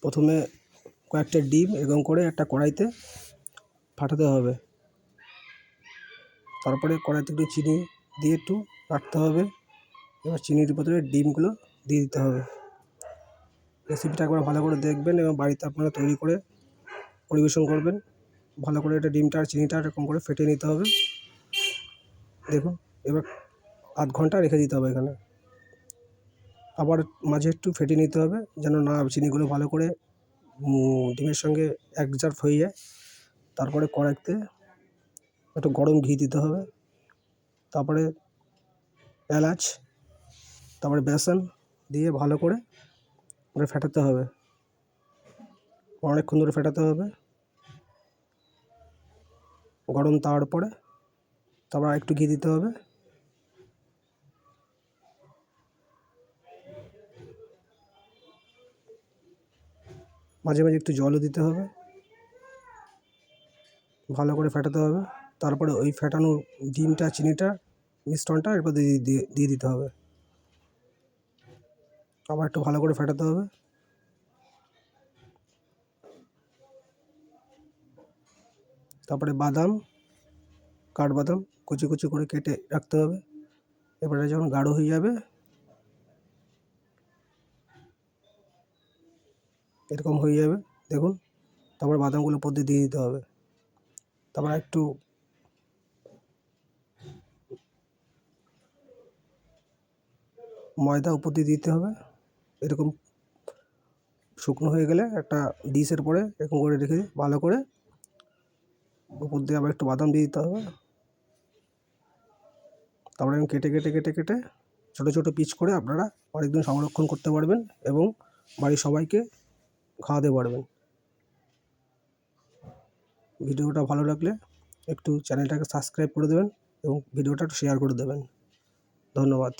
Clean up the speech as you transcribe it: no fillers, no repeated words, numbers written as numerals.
প্রথমে কয়েকটা ডিম এরকম করে একটা কড়াইতে ফাটাতে হবে। তারপরে কড়াইতে একটু চিনি দিয়ে একটু রাখতে হবে। এবার চিনির ভিতরে ডিমগুলো দিয়ে দিতে হবে। রেসিপিটা একবার ভালো করে দেখবেন এবং বাড়িতে আপনারা তৈরি করে পরিবেশন করবেন। ভালো করে এটা ডিমটা আর চিনিটা এরকম করে ফেটিয়ে নিতে হবে। দেখুন, এবার আধ ঘন্টা রেখে দিতে হবে এখানে। আবার মাঝে একটু ফেটিয়ে নিতে হবে যেন না চিনিগুলো ভালো করে ডিমের সঙ্গে অ্যাডজাস্ট হয়ে যায়। তারপরে কড়াইতে একটু গরম ঘি দিতে হবে। তারপরে এলাচ, তারপরে বেসন দিয়ে ভালো করে ওটা ফেটাতে হবে। অনেকক্ষণ ধরে ফেটাতে হবে। গরম তাওয়ার উপরে তারপর আরেকটু ঘি দিতে হবে। মাঝে মাঝে একটু জলও দিতে হবে। ভালো করে ফেটাতে হবে। তারপরে ওই ফেটানো ডিমটা চিনিটা মিশ্রণটা এরপর দিয়ে দিতে হবে। আবার একটু ভালো করে ফেটাতে হবে। তারপরে বাদাম, কাঠবাদাম কুচি কুচি করে কেটে রাখতে হবে। এবারে যখন গাঢ় হয়ে যাবে এরকম হয়ে যাবে দেখুন, তারপরে বাদামগুলো উপর দিয়ে দিতে হবে। তারপর একটু ময়দা উপর দিয়ে দিতে হবে। এরকম শুকনো হয়ে গেলে একটা ডিশের পরে এরকম করে রেখে ভালো করে উপর দিয়ে আবার একটু বাদাম দিয়ে দিতে হবে। তারপরে আমি কেটে ছোটো ছোটো পিস করে আপনারা অনেকদিন সংরক্ষণ করতে পারবেন এবং বাড়ির সবাইকে খাওয়াতে পারবেন। ভিডিওটা ভালো লাগলে একটু চ্যানেলটাকে সাবস্ক্রাইব করে দেবেন এবং ভিডিওটা একটু শেয়ার করে দেবেন। ধন্যবাদ।